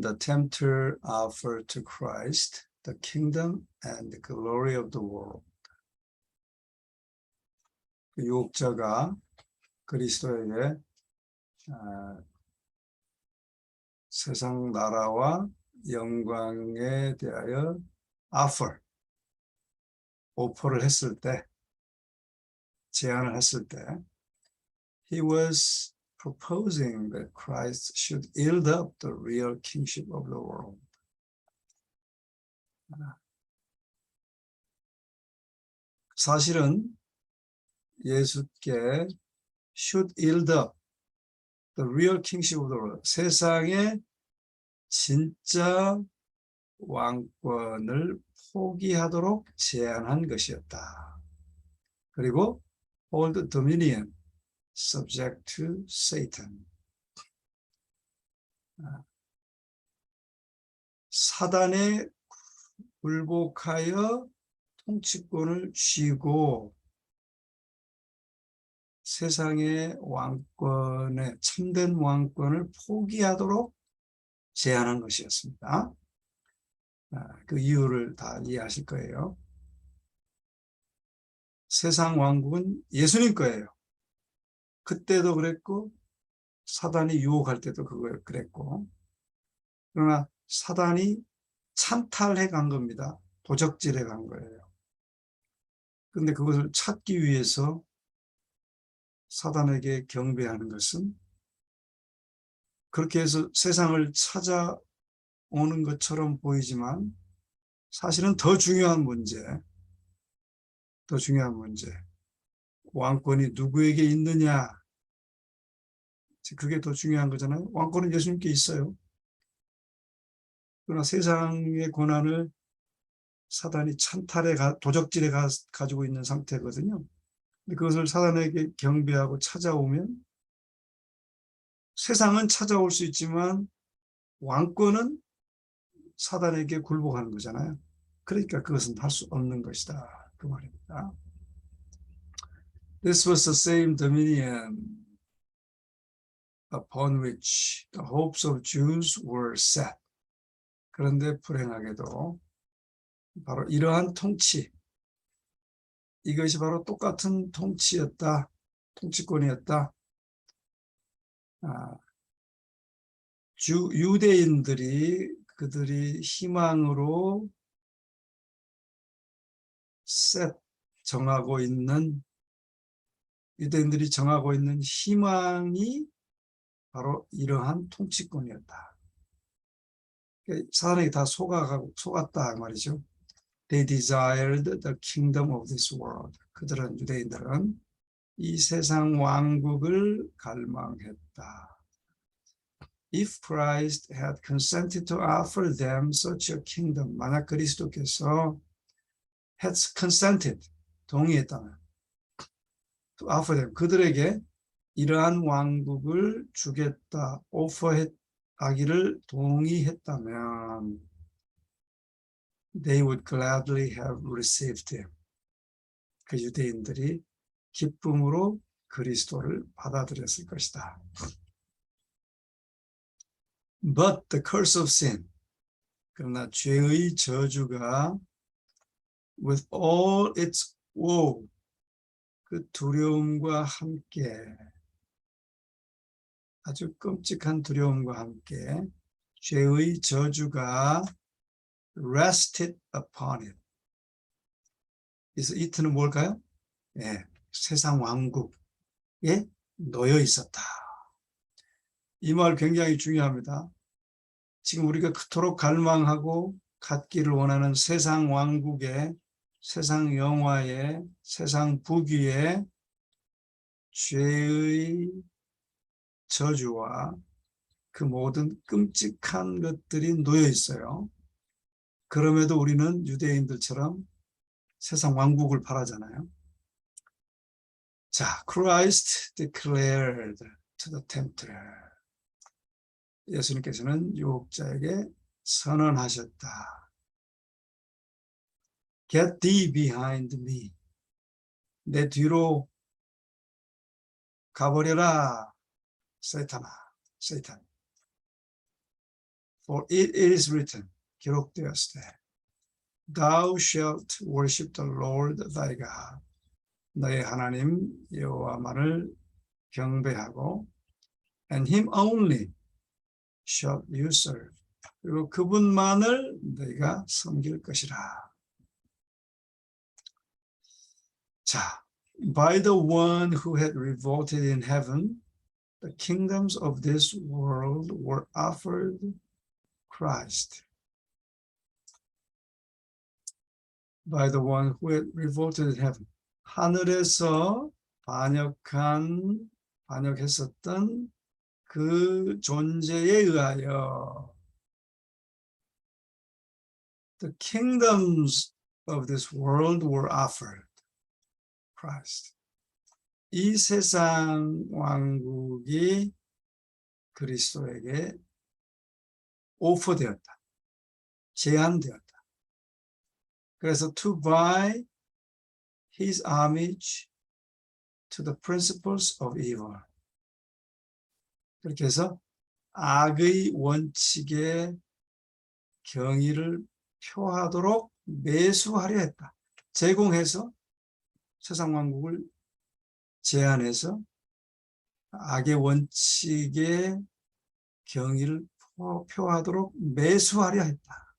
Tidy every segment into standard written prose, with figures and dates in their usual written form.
Then the tempter offered to Christ the kingdom and the glory of the world. 그 유혹자가 그리스도에게 세상 나라와 영광에 대하여 오퍼를 했을 때, 제안을 했을 때, he was proposing that Christ should yield up the real kingship of the world. 사실은 예수께 should yield up the real kingship of the world, 세상의 진짜 왕권을 포기하도록 제안한 것이었다. 그리고 hold dominion subject to Satan. 사단에 굴복하여 통치권을 쥐고 세상의 왕권의 참된 왕권을 포기하도록 제안한 것이었습니다. 그 이유를 다 이해하실 거예요. 세상 왕국은 예수님 거예요. 그때도 그랬고 사단이 유혹할 때도 그랬고, 그러나 사단이 찬탈해 간 겁니다. 도적질해 간 거예요. 그런데 그것을 찾기 위해서 사단에게 경배하는 것은 그렇게 해서 세상을 찾아오는 것처럼 보이지만 사실은 더 중요한 문제, 왕권이 누구에게 있느냐, 그게 더 중요한 거잖아요. 왕권은 예수님께 있어요. 그러나 세상의 권한을 사단이 찬탈해 도적질해 가지고 있는 상태거든요. 근데 그것을 사단에게 경배하고 찾아오면 세상은 찾아올 수 있지만 왕권은 사단에게 굴복하는 거잖아요. 그러니까 그것은 할 수 없는 것이다, 그 말입니다. This was the same dominion upon which the hopes of Jews were set. 그런데 불행하게도 바로 이러한 통치, 이것이 바로 똑같은 통치권이었다. 유대인들이 그들이 희망으로 유대인들이 정하고 있는 희망이 바로 이러한 통치권이었다. 사람이 다 속았다 말이죠. They desired the kingdom of this world. 유대인들은 이 세상 왕국을 갈망했다. If Christ had consented to offer them such a kingdom, 만약 그리스도께서 had consented, 동의했다면, to offer them, 그들에게 이러한 왕국을 주겠다, 오퍼하기를 동의했다면, they would gladly have received him. 그 유대인들이 기쁨으로 그리스도를 받아들였을 것이다. But the curse of sin, 그러나 죄의 저주가 with all its woe, 그 두려움과 함께, 아주 끔찍한 두려움과 함께 죄의 저주가 rested upon it. 그래서 이트는 뭘까요? 네, 세상 왕국에 놓여 있었다. 이 말 굉장히 중요합니다. 지금 우리가 그토록 갈망하고 갖기를 원하는 세상 왕국에, 세상 영화에, 세상 부귀에 죄의 저주와 그 모든 끔찍한 것들이 놓여 있어요. 그럼에도 우리는 유대인들처럼 세상 왕국을 바라잖아요. 자, Christ declared to the tempter. 예수님께서는 유혹자에게 선언하셨다. Get thee behind me. 내 뒤로 가버려라, 세탄아, 세탄. For it is written, 기록되었을 때, Thou shalt worship the Lord thy God. 너의 하나님 여호와만을 경배하고, and him only shall you serve. 그리고 그분만을 너희가 섬길 것이라. 자, by the one who had revolted in heaven, the kingdoms of this world were offered Christ. By the one who had revolted in heaven. 하늘에서 반역했었던 그 존재에 의하여 the kingdoms of this world were offered Christ. 이 세상 왕국이 그리스도에게 오퍼되었다. 제한되었다. 그래서 to buy his homage to the principles of evil. 그렇게 해서 악의 원칙에 경의를 표하도록 매수하려 했다. 제공해서 세상 왕국을 제한해서 악의 원칙에 경의를 표하도록 매수하려 했다.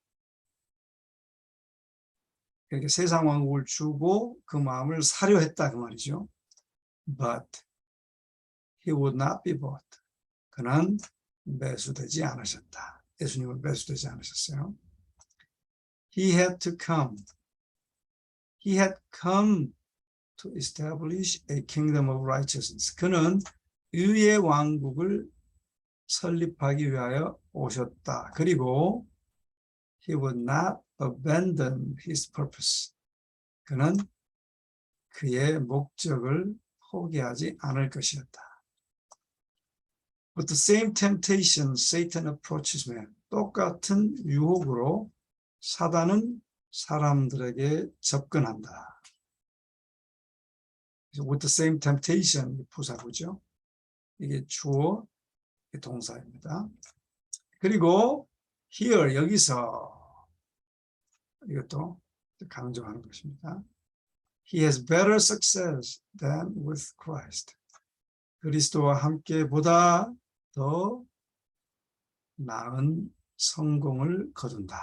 그러니까 세상 왕국을 주고 그 마음을 사려 했다 그 말이죠. But he would not be bought. 그는 매수되지 않으셨다. 예수님은 매수되지 않으셨어요. He had to come. He had come to establish a kingdom of righteousness. 그는 의의 왕국을 설립하기 위하여 오셨다. 그리고 he would not abandon his purpose. 그는 그의 목적을 포기하지 않을 것이었다. With the same temptation, Satan approaches man. 똑같은 유혹으로 사단은 사람들에게 접근한다. With the same temptation, 부사구죠. 이게 주어, 이게 동사입니다. 그리고 here, 여기서 이것도 강조하는 것입니다. He has better success than with Christ. 그리스도와 함께 보다 더 나은 성공을 거둔다.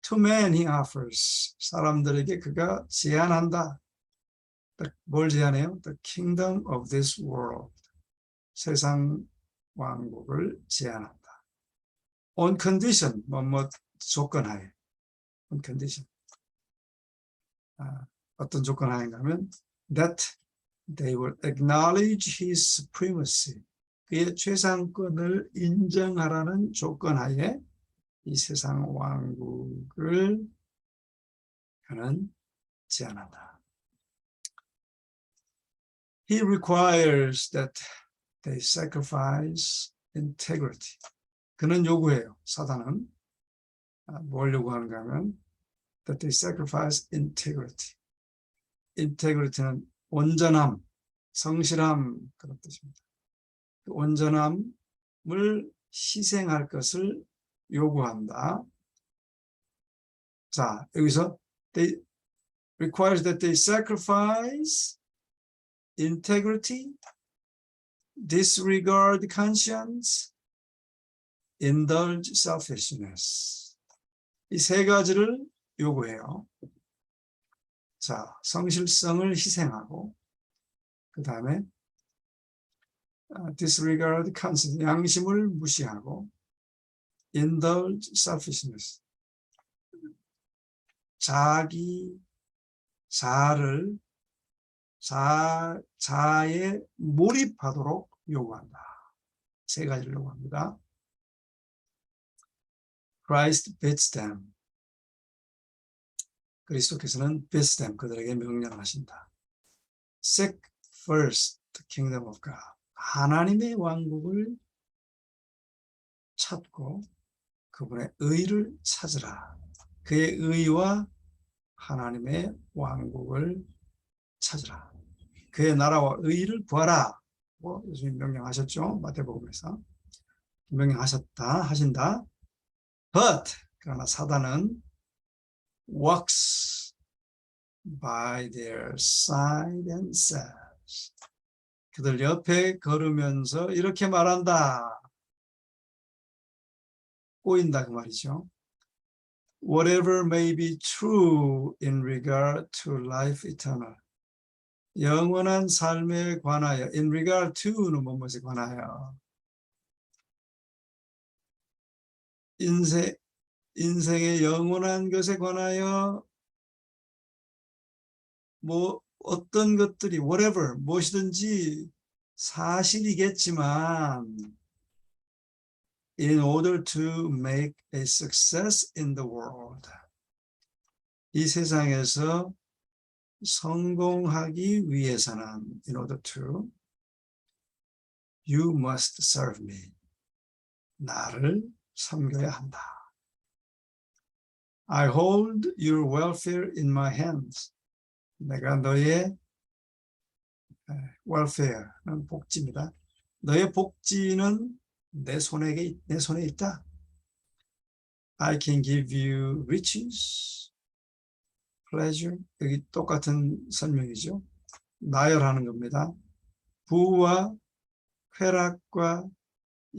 To men he offers. 사람들에게 그가 제안한다. 뭘 제안해요? The kingdom of this world. 세상 왕국을 제안한다. On condition, 뭐뭐 조건하에. On condition. 어떤 조건 하인가 하면 that they will acknowledge his supremacy. 그의 최상권을 인정하라는 조건 하에 이 세상 왕국을 그는 제안한다. He requires that they sacrifice integrity. 그는 요구해요. 사단은 뭘 요구하는가 하면 that they sacrifice integrity. integrity는 온전함, 성실함 그런 뜻입니다. 그 온전함을 희생할 것을 요구한다. 자, 여기서 they requires that they sacrifice integrity, disregard conscience, indulge selfishness. 이 세 가지를 요구해요. 자, 성실성을 희생하고 그 다음에 disregard conscience, 양심을 무시하고 indulge selfishness, 자기 자아에 몰입하도록 요구한다. 세 가지를 요구합니다. Christ bids them. 그리스도께서는 bids them, 그들에게 명령하신다. Seek first the kingdom of God. 하나님의 왕국을 찾고 그분의 의를 찾으라. 그의 의와 하나님의 왕국을 찾으라. 그의 나라와 의를 구하라. 예수님 명령하셨죠. 마태복음에서. 하신다. But 그러나 사단은 walks by their side and says, 그들 옆에 걸으면서 이렇게 말한다. 꼬인다 그 말이죠. Whatever may be true in regard to life eternal. 영원한 삶에 관하여, in regard to는 무엇에 관하여, 인생의 영원한 것에 관하여 뭐 어떤 것들이 whatever 무엇이든지 사실이겠지만 in order to make a success in the world, 이 세상에서 성공하기 위해서는 in order to, you must serve me, 나를 섬겨야 한다. I hold your welfare in my hands, 내가 너의 welfare는 복지입니다. 너의 복지는 내 손에 있다. I can give you riches, pleasure. 여기 똑같은 설명이죠. 나열하는 겁니다. 부와 쾌락과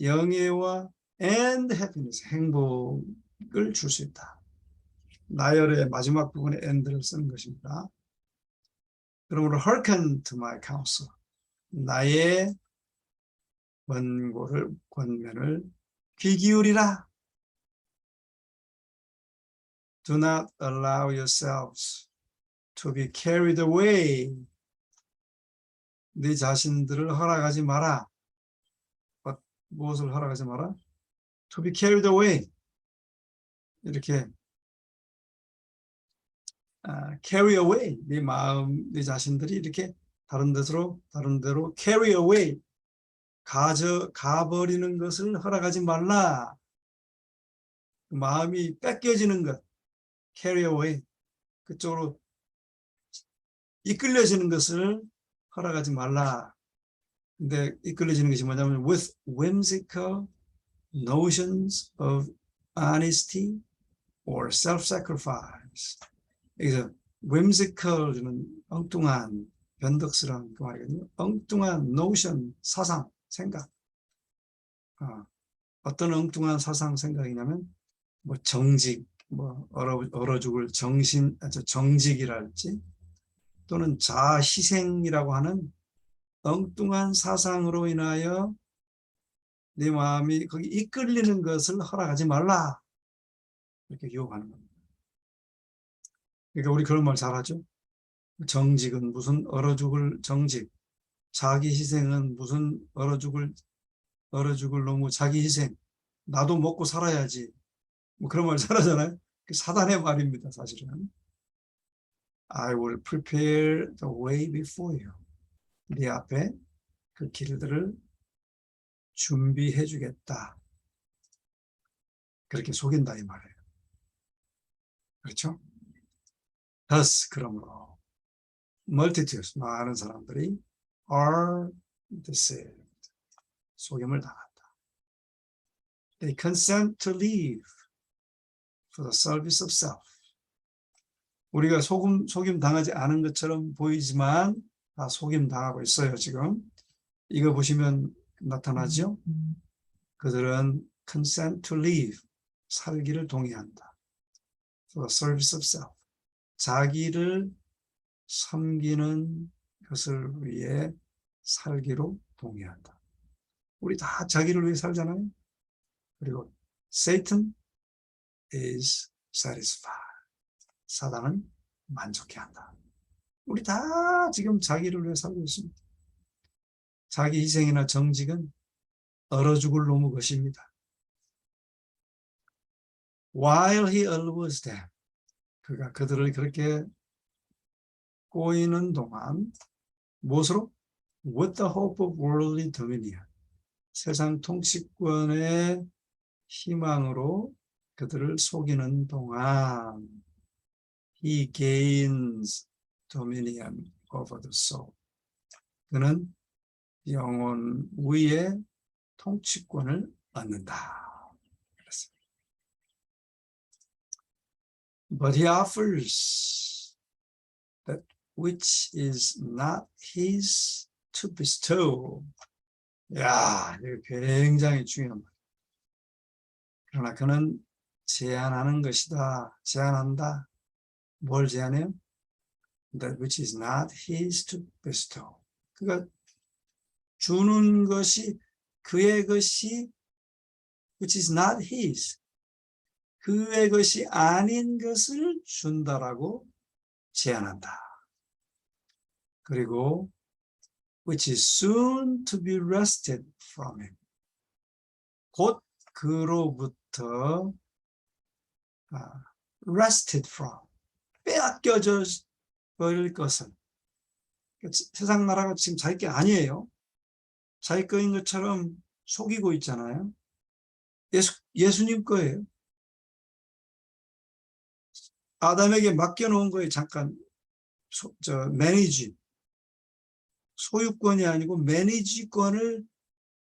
영예와 and happiness, 행복을 줄 수 있다. 나열의 마지막 부분에 and를 쓰는 것입니다. 그러므로 hearken to my counsel, 나의 권면을 귀 기울이라. Do not allow yourselves to be carried away. 네 자신들을 허락하지 마라. 무엇을 허락하지 마라? To be carried away. 이렇게 carry away. 네 마음, 네 자신들이 이렇게 다른 데로 carry away. 가버리는 것을 허락하지 말라. 마음이 뺏겨지는 것, carry away. 그쪽으로 이끌려지는 것을 허락하지 말라. 근데 이끌려지는 것이 뭐냐면 with whimsical notions of honesty or self-sacrifice. 여기서 whimsical은 엉뚱한, 변덕스러운 그 말이거든요. 엉뚱한 notion, 사상, 생각. 어떤 엉뚱한 사상, 생각이냐면 뭐 정직, 뭐 얼어 죽을 정직이랄지, 또는 자희생이라고 하는 엉뚱한 사상으로 인하여 네 마음이 거기 이끌리는 것을 허락하지 말라. 이렇게 유혹하는 겁니다. 그러니까 우리 그런 말 잘하죠. 정직은 무슨 얼어 죽을 정직, 자기 희생은 무슨 얼어 죽을 놈의 자기 희생, 나도 먹고 살아야지, 뭐 그런 말 잘하잖아요. 사단의 말입니다, 사실은. I will prepare the way before you. 네 앞에 그 길들을 준비해 주겠다. 그렇게 속인다 이 말이에요. 그렇죠? Thus, 그러므로 multitudes, 많은 사람들이 are deceived, 속임을 당한다. They consent to live for the service of self. 우리가 속임 당하지 않은 것처럼 보이지만 다 속임 당하고 있어요. 지금 이거 보시면 나타나죠. 그들은 consent to live, 살기를 동의한다. For the service of self, 자기를 섬기는 것을 위해 살기로 동의한다. 우리 다 자기를 위해 살잖아요. 그리고 Satan is satisfied. 사단은 만족해한다. 우리 다 지금 자기를 위해 살고 있습니다. 자기 희생이나 정직은 얼어 죽을 놈의 것입니다. While he allures them, 그가 그들을 그렇게 꼬이는 동안 무엇으로? With the hope of worldly dominion, 세상 통치권의 희망으로 그들을 속이는 동안 he gains dominion over the soul. 그는 영혼 위에 통치권을 얻는다. 그랬습니다. But he offers that which is not his to bestow. 야, 이거 굉장히 중요한 말. 그러나 그는 제한하는 것이다. 제한한다. 뭘 제한해요? That which is not his to bestow. 그가 주는 것이 그의 것이 which is not his. 그의 것이 아닌 것을 준다라고 제안한다. 그리고 which is soon to be wrested from him. 곧 그로부터 wrested from, 빼앗겨져 버릴 것은, 세상 나라가 지금 자기 게 아니에요. 자기 거인 것처럼 속이고 있잖아요. 예수님 거예요. 아담에게 맡겨놓은 거에 잠깐 매니지, 소유권이 아니고 매니지권을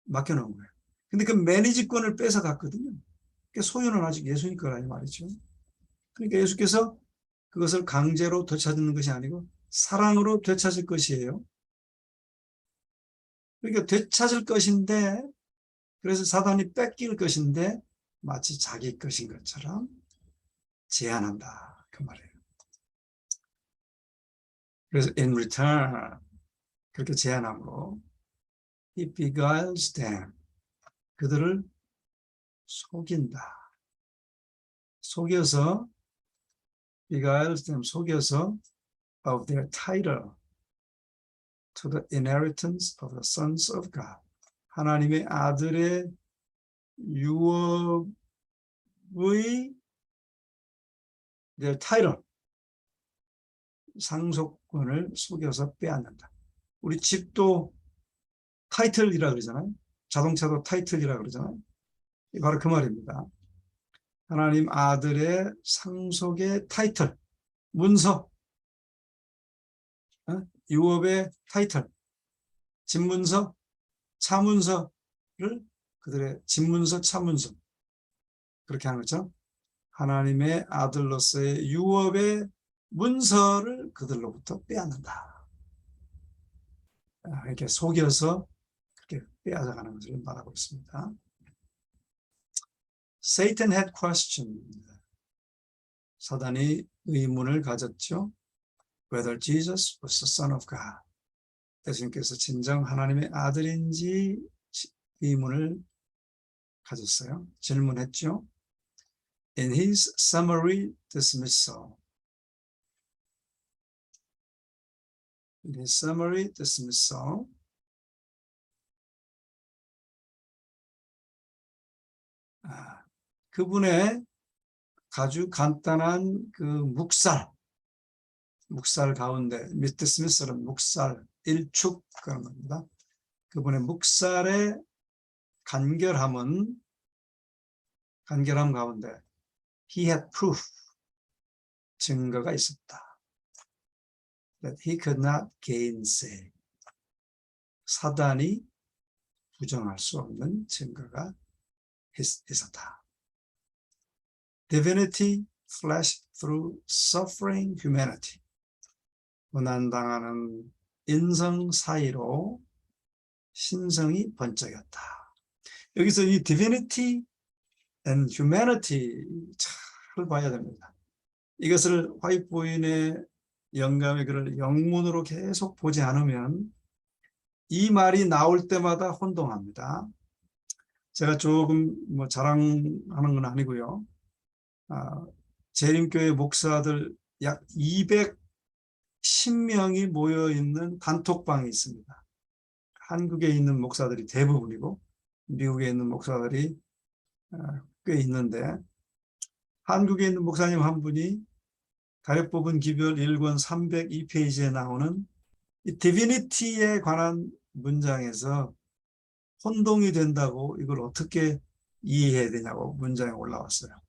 맡겨놓은 거예요. 근데 그 매니지권을 뺏어갔거든요. 그러니까 소유는 아직 예수님 거라는 말이죠. 그러니까 예수께서 그것을 강제로 되찾는 것이 아니고 사랑으로 되찾을 것이에요. 그러니까 되찾을 것인데, 그래서 사단이 뺏길 것인데 마치 자기 것인 것처럼 제한한다, 그 말이에요. 그래서 in return, 그렇게 제한함으로 he beguiles them, 그들을 속인다. 속여서 beguiles them, 속여서 of their title to the inheritance of the sons of God. 하나님의 아들의 유업의 their title, 상속권을 속여서 빼앗는다. 우리 집도 타이틀이라 그러잖아요. 자동차도 타이틀이라 그러잖아요. 바로 그 말입니다. 하나님 아들의 상속의 타이틀, 문서, 유업의 타이틀, 집문서, 차문서를 그들의 집문서, 차문서, 그렇게 하는 거죠. 하나님의 아들로서의 유업의 문서를 그들로부터 빼앗는다. 이렇게 속여서 그렇게 빼앗아가는 것을 말하고 있습니다. Satan had questioned. 사단이 의문을 가졌죠. Whether Jesus was the Son of God. 예수님께서 진정 하나님의 아들인지 의문을 가졌어요. 질문했죠. In his summary dismissal. In his summary dismissal. 그분의 아주 간단한 그 묵살 가운데, dismissal은 묵살, 일축 그런 겁니다. 그분의 묵살의 간결함 가운데 he had proof, 증거가 있었다. That he could not gainsay. 사단이 부정할 수 없는 증거가 있었다. Divinity flashed through suffering humanity. 고난당하는 인성 사이로 신성이 번쩍였다. 여기서 이 divinity and humanity 잘 봐야 됩니다. 이것을 화이트보인의 영감의 글을 영문으로 계속 보지 않으면 이 말이 나올 때마다 혼동합니다. 제가 조금 자랑하는 건 아니고요. 재림교회 목사들 약 210명이 모여있는 단톡방이 있습니다. 한국에 있는 목사들이 대부분이고 미국에 있는 목사들이 꽤 있는데, 한국에 있는 목사님 한 분이 가려뽑은 기별 1권 302페이지에 나오는 이 디비니티에 관한 문장에서 혼동이 된다고 이걸 어떻게 이해해야 되냐고 문장에 올라왔어요.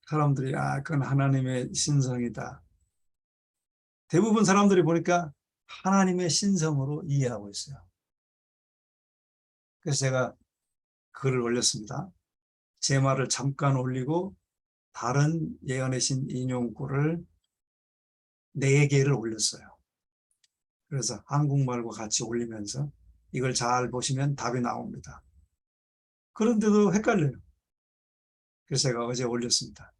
사람들이 그건 하나님의 신성이다. 대부분 사람들이 보니까 하나님의 신성으로 이해하고 있어요. 그래서 제가 글을 올렸습니다. 제 말을 잠깐 올리고 다른 예언의 신 인용구를 4개를 올렸어요. 그래서 한국말과 같이 올리면서 이걸 잘 보시면 답이 나옵니다. 그런데도 헷갈려요. 그래서 제가 어제 올렸습니다.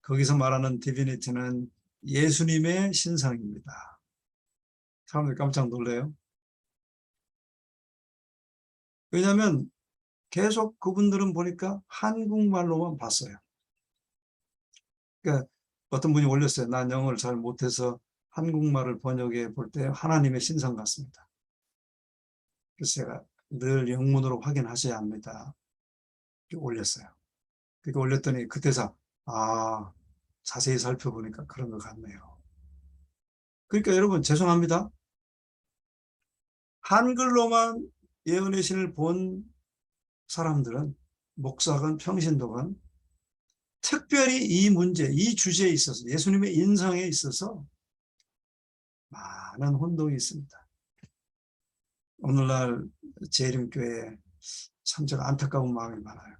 거기서 말하는 디비니티는 예수님의 신성입니다. 사람들이 깜짝 놀래요. 왜냐하면 계속 그분들은 보니까 한국말로만 봤어요. 그러니까 어떤 분이 올렸어요. 난 영어를 잘 못해서 한국말을 번역해 볼 때 하나님의 신성 같습니다. 그래서 제가 늘 영문으로 확인하셔야 합니다. 올렸어요. 그렇게 올렸더니 그때서 자세히 살펴보니까 그런 것 같네요. 그러니까 여러분 죄송합니다. 한글로만 예언의 신을 본 사람들은, 목사건 평신도건, 특별히 이 문제, 이 주제에 있어서, 예수님의 인성에 있어서 많은 혼동이 있습니다. 오늘날 재림교회에 참 제가 안타까운 마음이 많아요.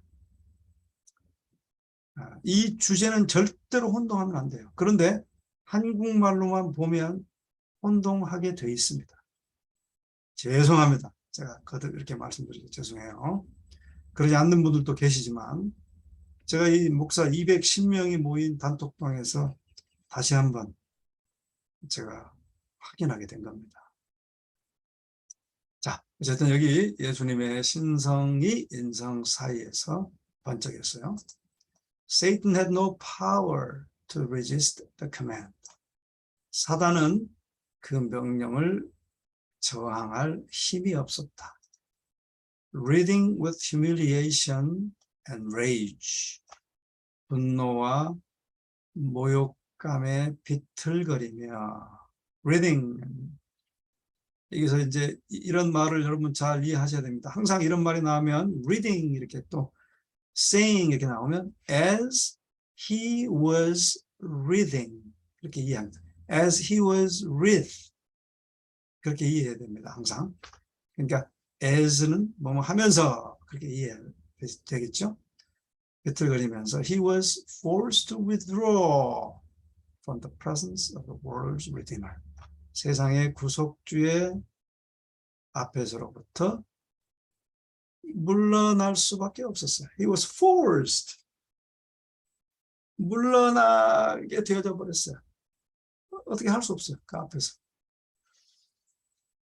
이 주제는 절대로 혼동하면 안 돼요. 그런데 한국말로만 보면 혼동하게 돼 있습니다. 죄송합니다. 제가 거듭 이렇게 말씀드리죠. 죄송해요. 그러지 않는 분들도 계시지만 제가 이 목사 210명이 모인 단톡방에서 다시 한번 제가 확인하게 된 겁니다. 자, 어쨌든 여기 예수님의 신성이 인성 사이에서 번쩍였어요. Satan had no power to resist the command. 사단은 그 명령을 저항할 힘이 없었다. Reading with humiliation and rage. 분노와 모욕감에 비틀거리며. Reading. 여기서 이제 이런 말을 여러분 잘 이해하셔야 됩니다. 항상 이런 말이 나오면 reading 이렇게 또 saying 이렇게 나오면 as he was reading 이렇게 이해합니다. as he was read 그렇게 이해해야 됩니다. 항상. 그러니까 as는 뭐뭐 하면서 그렇게 이해되겠죠. 비틀거리면서 he was forced to withdraw from the presence of the world's redeemer. 세상의 구속주의 앞에서로부터 물러날 수밖에 없었어요. He was forced. 물러나게 되어져 버렸어요. 어떻게 할 수 없어요. 그 앞에서.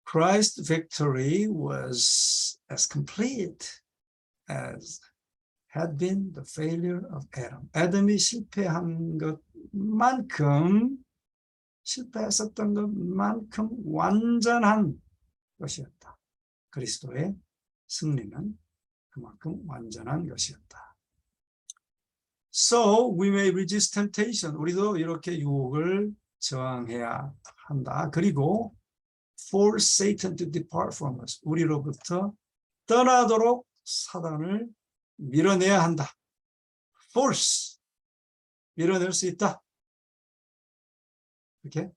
Christ's victory was as complete as had been the failure of Adam. 아담이 실패한 것만큼, 실패했었던 것만큼 완전한 것이었다. 그리스도의 승리는 그만큼 완전한 것이었다. So we may resist temptation. 우리도 이렇게 유혹을 저항해야 한다. 그리고 force Satan to depart from us. 우리로부터 떠나도록 사단을 밀어내야 한다. force. 밀어낼 수 있다. 이렇게.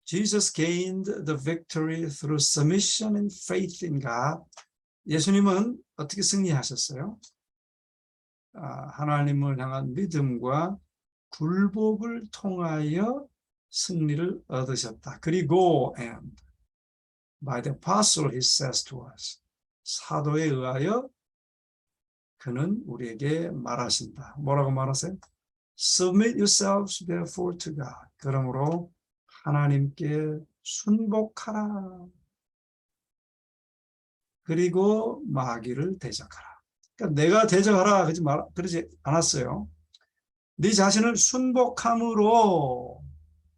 Jesus gained the victory through submission and faith in God. 예수님은 어떻게 승리하셨어요? 하나님을 향한 믿음과 굴복을 통하여 승리를 얻으셨다. 그리고 and by the apostle he says to us. 사도에 의하여 그는 우리에게 말하신다. 뭐라고 말하세요? Submit yourselves therefore to God. 그러므로 하나님께 순복하라. 그리고 마귀를 대적하라. 그러니까 내가 대적하라 그러지 않았어요. 네 자신을 순복함으로,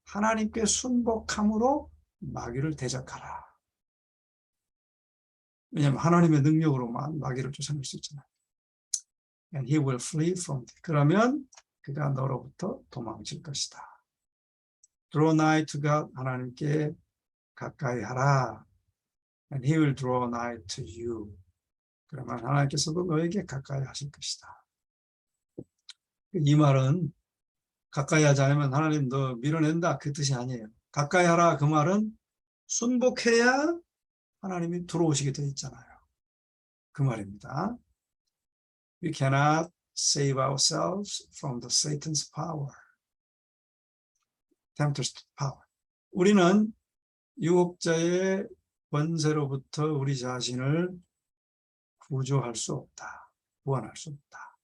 하나님께 순복함으로 마귀를 대적하라. 왜냐하면 하나님의 능력으로만 마귀를 쫓아낼 수 있잖아요. And he will flee from thee. 그러면 그가 너로부터 도망칠 것이다. Draw nigh to God. 하나님께 가까이 하라. And he will draw nigh to you. 그러면 하나님께서도 너에게 가까이 하실 것이다. 이 말은 가까이 하지 않으면 하나님 너 밀어낸다 그 뜻이 아니에요. 가까이 하라 그 말은 순복해야 하나님이 들어오시게 돼 있잖아요. 그 말입니다. We cannot save ourselves from the Satan's power. Tempter's power. 우리는 유혹자의 권세로부터 우리 자신을 구조할 수 없다. 구원할 수 없다.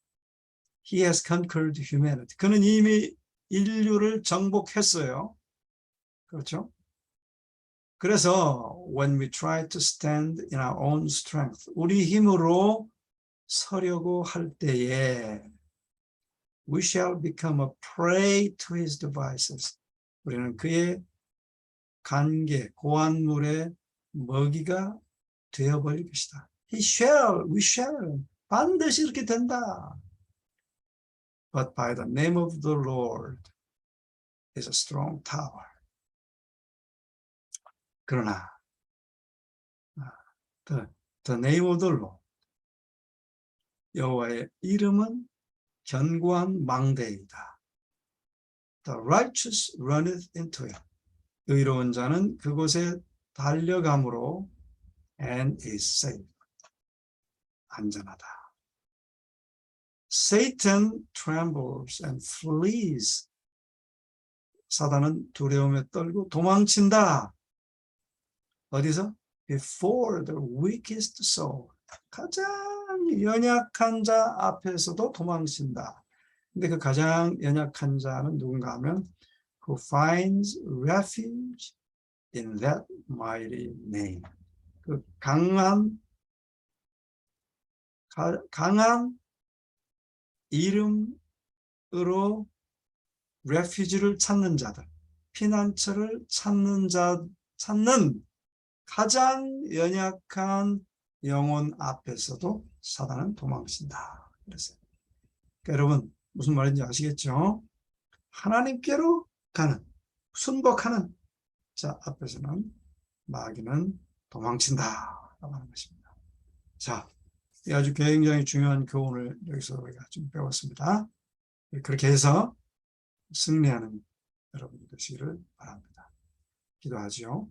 He has conquered humanity. 그는 이미 인류를 정복했어요. 그렇죠? 그래서 when we try to stand in our own strength, 우리 힘으로 서려고 할 때에 we shall become a prey to his devices. 우리는 그의 관계, 고안물의 먹이가 되어버릴 것이다. He shall, we shall. 반드시 이렇게 된다. But by the name of the Lord is a strong tower. 그러나 the name of the Lord, 여호와의 이름은 견고한 망대이다. The righteous runneth into it. 의로운 자는 그곳에 달려감으로 and is safe. 안전하다. Satan trembles and flees. 사단은 두려움에 떨고 도망친다. 어디서? Before the weakest soul. 가장 연약한 자 앞에서도 도망친다. 근데 그 가장 연약한 자는 누군가 하면 who finds refuge in that mighty name. 그 강한 이름으로 refuge를 찾는 자들, 피난처를 찾는 가장 연약한 영혼 앞에서도 사단은 도망친다. 그랬어요. 그러니까 여러분 무슨 말인지 아시겠죠? 하나님께로 가는, 순복하는 자 앞에서는 마귀는 도망친다 라고 하는 것입니다. 자, 이 아주 굉장히 중요한 교훈을 여기서 우리가 좀 배웠습니다. 그렇게 해서 승리하는 여러분이 되시기를 바랍니다. 기도하죠.